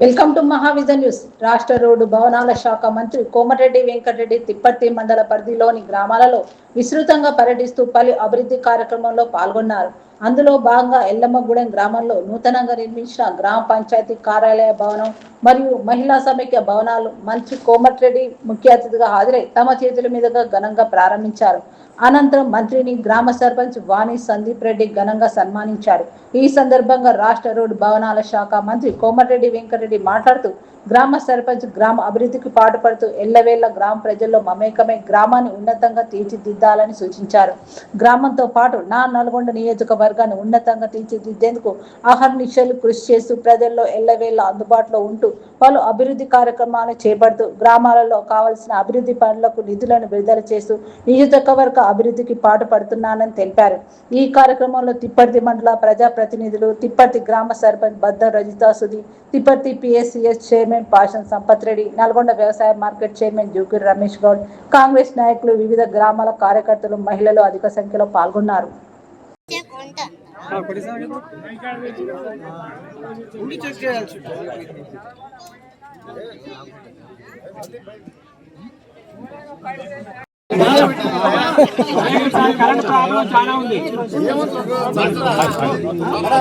Welcome to Mahavision news. రాష్ట్ర road భవనాల శాఖ మంత్రి కోమటిరెడ్డి వెంకటరెడ్డి తిప్పర్తి మండల పరిధిలోని గ్రామాలలో విస్తృతంగా పర్యటిస్తూ పలు అభివృద్ధి కార్యక్రమంలో పాల్గొన్నారు. అందులో భాగంగా ఎల్లమ్మగూడెం గ్రామంలో నూతనంగా నిర్మించిన గ్రామ పంచాయతీ కార్యాలయ భవనం మరియు మహిళా సమైక్య భవనాలు మంత్రి కోమటిరెడ్డి ముఖ్య అతిథిగా హాజరై తమ చేతుల మీదుగా ఘనంగా ప్రారంభించారు. అనంతరం మంత్రిని గ్రామ సర్పంచ్ వాణి సందీప్ రెడ్డి ఘనంగా సన్మానించారు. ఈ సందర్భంగా రాష్ట్ర రోడ్డు భవనాల శాఖ మంత్రి కోమటిరెడ్డి వెంకటరెడ్డి మాట్లాడుతూ గ్రామ సర్పంచ్ గ్రామ అభివృద్ధికి పాటుపడుతూ ఎల్లవేళ గ్రామ ప్రజల్లో మమేకమై గ్రామాన్ని ఉన్నతంగా తీర్చిదిద్దాలని సూచించారు. గ్రామంతో పాటు నల్గొండ నియోజకవర్గాన్ని ఉన్నతంగా తీర్చిదిద్దేందుకు అహర్నిశలు కృషి చేస్తూ ప్రజల్లో ఎల్లవేళ అందుబాటులో ఉంటూ పలు అభివృద్ధి కార్యక్రమాలు చేపడుతూ గ్రామాలలో కావాల్సిన అభివృద్ధి పనులకు నిధులను విడుదల చేస్తూ నియోజకవర్గ అభివృద్ధికి పాటుపడుతున్నానని తెలిపారు. ఈ కార్యక్రమంలో తిప్పర్తి మండల ప్రజాప్రతినిధులు, తిప్పర్తి గ్రామ సర్పంచ్ బద్ద రజితా సుధి, తిప్పర్తి పిఎస్సిఎస్ చైర్మన్ పాషన్ సంపత్ రెడ్డి, నల్గొండ వ్యవసాయ మార్కెట్ చైర్మన్ జూకిర్ రమేష్ గౌడ్, కాంగ్రెస్ నాయకులు, వివిధ గ్రామాల కార్యకర్తలు, మహిళలు అధిక సంఖ్యలో పాల్గొన్నారు.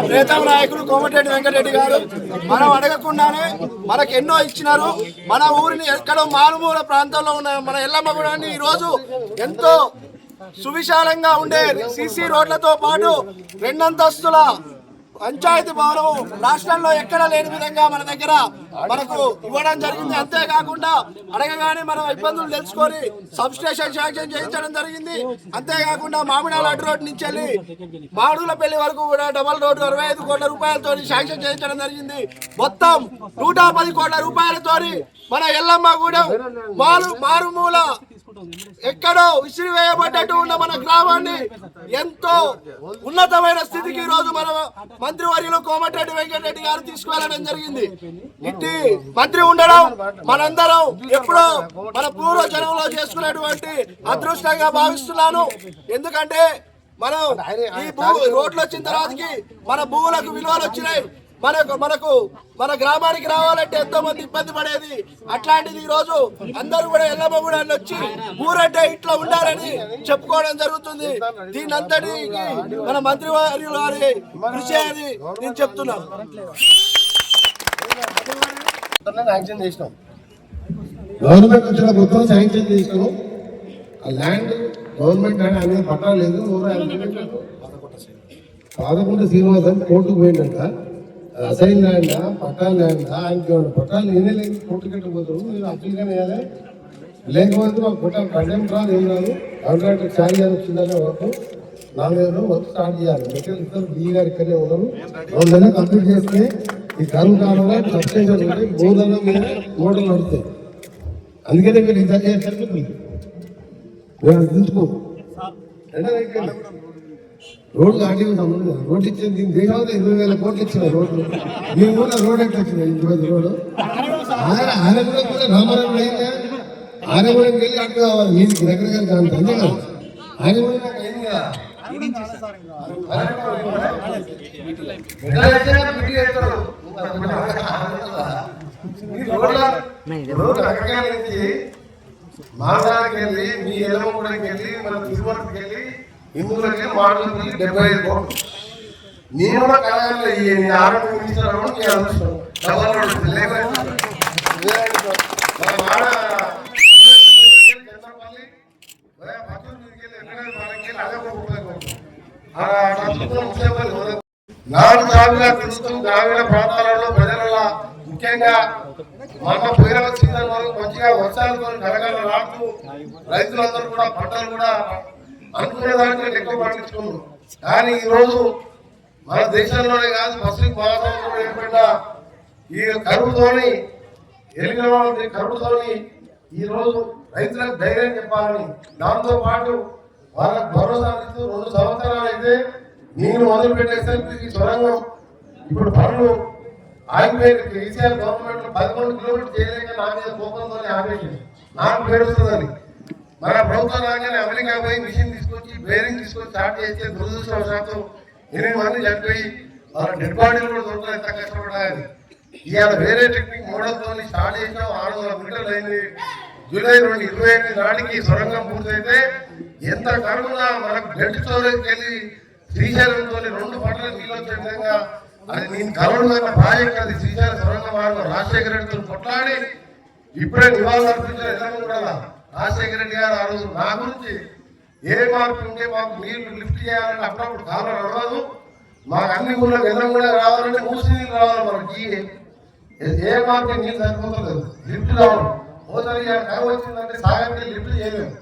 ప్రేతం నాయకుడు కోమటిరెడ్డి వెంకటరెడ్డి గారు మనం అడగకుండానే మనకు ఎన్నో ఇచ్చినారు. మన ఊరిని ఎక్కడో మారుమూల ప్రాంతంలో ఉన్న మన ఎల్లమ్మగూడాన్ని ఈ రోజు ఎంతో సువిశాలంగా ఉండే సిసి రోడ్లతో పాటు 2 అంతస్తుల పంచాయతీ భవనం రాష్ట్రంలో ఎక్కడ లేని విధంగా మన దగ్గర మనకు ఇవ్వడం జరిగింది. అంతేకాకుండా అడగగానే మనం ఇబ్బందులు తెలుసుకొని సబ్ స్టేషన్ శాంక్షన్ చేయించడం జరిగింది. అంతేకాకుండా మామిడాల అడ్డు రోడ్ నుంచి వెళ్ళి మాడుగులపల్లి వరకు కూడా డబల్ రోడ్డు 25 కోట్ల రూపాయలతో శాంక్షన్ చేయించడం జరిగింది. మొత్తం 110 కోట్ల రూపాయలతో మన ఎల్లమ్మగూడెం మారుమూల ఎక్కడో విసిరివేయబడ్డట్టు ఉన్న మన గ్రామాన్ని ఎంతో ఉన్నతమైన స్థితికి ఈ రోజు మన మంత్రివర్యులు కోమటిరెడ్డి వెంకటరెడ్డి గారు తీసుకువెళ్ళడం జరిగింది. ఇట్టి మంత్రి ఉండడం మనందరం ఎప్పుడో మన పూర్వజనంలో చేసుకునేటువంటి అదృష్టంగా భావిస్తున్నాను. ఎందుకంటే మనం ఈ రోడ్లు వచ్చిన తర్వాతకి మన భూములకు విలువలు వచ్చినాయి. మనకు మన గ్రామానికి రావాలంటే ఎంతో మంది ఇబ్బంది పడేది. అట్లాంటిది ఈ రోజు అందరూ కూడా ఎల్లమ్మగూడాన్ని వచ్చి ఊరంటే ఇట్లా ఉండాలని చెప్పుకోవడం జరుగుతుంది. దీని అంతటికి మన మంత్రివర్యుల వారి కృషి అని నేను చెప్తున్నాను. గవర్నమెంట్ వచ్చిన మొత్తం శాంక్షన్ చేసినాము. ఆ ల్యాండ్ గవర్నమెంట్ ల్యాండ్ అనేది పట్టా లేదు. 11 శ్రీనివాసం కోర్టుకు పోయిందంట. అసైన్ ల్యాండ్ పట్టా ల్యాండ్ ఆయనకి పట్టాలు నేనే లేదు. కోర్టు కట్టబోతారు. నేను అప్పీల్గానే వేయాలి. లేకపోతే మాకు పుట్ట కంటెంట్ రాదు, ఏం రాదు. కాంట్రాక్టర్ ఛార్జ్ అని వచ్చిందనే వర్క్ 4 వర్క్ స్టార్ట్ చేయాలి. మెటీరియల్ ఇస్తారు. బీ గారు ఇక్కడనే ఉన్నారు. 2 నెలలు కంప్లీట్ చేస్తే ఈ కరువు కాలంలో సబ్స్టేషన్ ఉంటే భూదనం మీద మోటార్లు నడుస్తాయి. అందుకనే మీరు ఇంత సరిపోతుంది. మేము తీసుకో రోడ్లు ఆర్టీఓ సంబంధం. రోడ్డు ఇచ్చింది దీని దేశంలో 20,000 కోట్లు ఇచ్చిన రోడ్లు. మీ ఊళ్ళో రోడ్ ఎట్లా వచ్చినాయి? 20 రోడ్డు ఆరగూడెం కూడా రామారావు అయిందా? ఆరగూడెంకి వెళ్ళి అటు కావాలి. మీకు దగ్గర కాదు. అంతే కాదు. ఆరగూడెం నాకు అయింది కదా. మాదాకి వెళ్ళి మీ ఎల్లమ్మగూడెంకి వెళ్ళి మన తిరుమలకి వెళ్ళి హిందువులకి మాటలు 75 కోట్లు. నేను కూడా కళాకారులు ఈ ఆరోగ్య మినిస్టర్ అదృష్టం డబల్ రోడ్ గ్రామీణ ప్రాంతాలలో ప్రజల ముఖ్యంగా మన పోయిన సీజన్ మంచిగా వర్షాలతో కలగలలాడుతూ రైతులందరూ కూడా పంటలు కూడా అనుకునే దానికి ఎక్కువ పట్టించుకున్నారు. కానీ ఈరోజు మన దేశంలోనే కాదు పసిఫిక్ మహాసముద్రంలో ఏర్పడిన ఈ కరువుతోని కరువుతోని ఈరోజు రైతులకు ధైర్యం చెప్పాలని, దాంతో పాటు వాళ్ళకు భరోసా ఇస్తూ 2 సంవత్సరాలు అయితే నేను మొదలు పెట్టేసరికి సొరంగం ఇప్పుడు పనులు ఆగిపోయిన కేసీఆర్ గవర్నమెంట్ 11 కిలోమీటర్లు చేయలేక నా మీద కోపంతో ఆపేసింది. నాకు పేరుస్తుందని మన ప్రభుత్వం రాగానే అమెరికా పోయి మిషన్ తీసుకొచ్చి బేరింగ్ తీసుకొచ్చి స్టార్ట్ చేస్తే దురదృష్టవశాత్తు 8 మంది చనిపోయి వాళ్ళ డెడ్ బాడీలు కూడా దొరకలేదు. ఎంత కష్టపడాలి. ఇవాళ వేరే టెక్నిక్ మోడల్తో స్టార్ట్ చేసినాం. 600 మీటర్లు అయింది. జూలై 2028 నాటికి సొరంగం పూర్తయితే ఎంత కరుగునా మనకు డెడ్ స్టోరేజ్కి వెళ్ళి శ్రీశైలంతో 2 పంటలు నీళ్ళు వచ్చే విధంగా అది నేను కలవడు కన్నా ప్రాజెక్ట్ అది శ్రీశైలం సొరంగ మార్గం రాజశేఖర రెడ్డితో కొట్లాడి ఇప్పుడే నివాళులు అర్పించిన ఎల్లమ్మ కూడా రాజశేఖర రెడ్డి గారు ఆ రోజు నా గురించి ఏ మార్పు ఉంటే మాకు నీళ్లు లిఫ్ట్ చేయాలంటే అప్పుడప్పుడు కాలం రాదు, మాకు అన్ని ఊళ్ళో ఎల్లమ్మ కూడా రావాలంటే మూసి నీళ్ళు రావాలి, మనకి ఏ మార్పు నీళ్ళు సరిపోతలేదు, లిఫ్ట్ రావాలి. మోసరి కరువు వచ్చిందంటే సాగర్కి లిఫ్ట్ చేయలేము.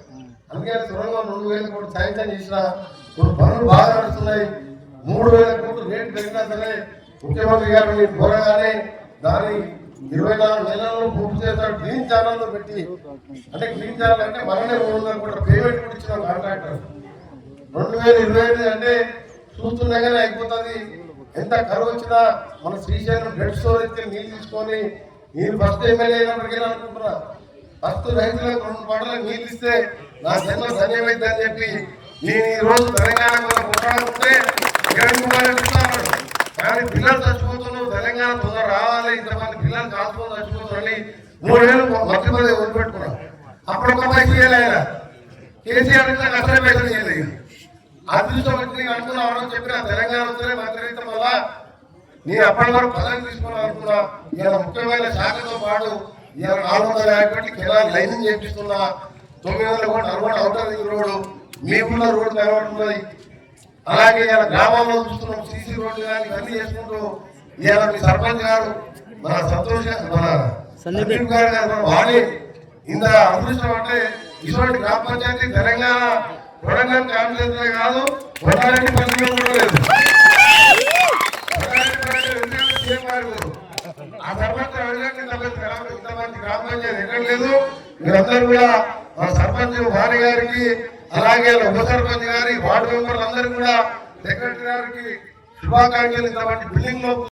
అందుకని సొరంగం 2000 కోట్లు శాంక్షన్ చేసిన ఇప్పుడు పనులు బాగా నడుస్తున్నాయి. 3000 కోట్లు రేటు పెరిగినా సరే ముఖ్యమంత్రి గారు మీరు కోరగానే దాన్ని 24 నెలల్లో పూర్తి చేస్తాడు. గ్రీన్ ఛానల్ లో పెట్టి, అంటే గ్రీన్ ఛానల్ అంటే మననే 300 కోట్ల పేమెంట్ కూడా ఇచ్చిన కాంట్రాక్టర్. 2025 అంటే చూస్తుండగానే అయిపోతుంది. ఎంత కరువు వచ్చినా మన శ్రీశైలం డెడ్ స్టోరేజ్ నీళ్ళు తీసుకొని నేను ఫస్ట్ ఎమ్మెల్యే అయినప్పటికీ అనుకుంటున్నా, ఫస్ట్ రైతులకు 2 పంటలకు నీళ్ళు ఇస్తే నా జన్మ ధన్యమైంది అని చెప్పి నేను ఈ రోజు తెలంగాణ కొట్లాడుకుంటే ఇస్తున్నాను. కానీ పిల్లలు చచ్చిపోతున్నారు, తెలంగాణ తొందర రావాలి, ఇంతమంది పిల్లలు కాల్చుకొని చచ్చిపోతున్నారని 3 ఏళ్ళు మంత్రి పదవి వదిలిపెట్టుకున్నాను. అప్పుడు ఒక పైకి చేయలేదా కేసీఆర్ అసలే పైసలు చేయలేదు. అదృష్టం వచ్చి అనుకున్నామని చెప్పిన తెలంగాణ వస్తేనే మంత్రి అయితే వల్ల నేను అప్పటి వరకు పదవి తీసుకోవాలి అనుకున్నా. ఇలా ముఖ్యమైన శాఖతో పాటు ఇలా 450 కోట్ల కెనాల్ లైనింగ్ చేపిస్తున్నా. 900 కోట్ల అరవై అవుటర్ రింగ్ రోడ్డు మీ ఊళ్ళో రోడ్డు కనబడుతున్నాయి. అలాగే ఇలా గ్రామాల్లో చూస్తున్నాం సీసీ రోడ్డు కానీ ఇవన్నీ చేసుకుంటూ ఇలా మీ సర్పంచ్ గారు మన సంతోష్ మన సందీప్ గారు మన వాణి ఇంత అదృష్టం అంటే ఇటువంటి గ్రామ పంచాయతీ తెలంగాణ వరంగల్ కాన్ఫరెన్స్ కాదు, వరంగల్ పల్లిలో కూడా లేదు. ఆ సర్పంచ్ ఇంతమంది గ్రామ పంచాయతీ ఎక్కడ లేదు. మీరందరూ కూడా మా సర్పంచ్ వాణి గారికి, అలాగే ఉప సర్పంచ్ గారి వార్డు మెంబర్లు అందరూ కూడా సెక్రటరీ గారికి శుభాకాంక్షలు. ఇంతమంది బిల్డింగ్ లో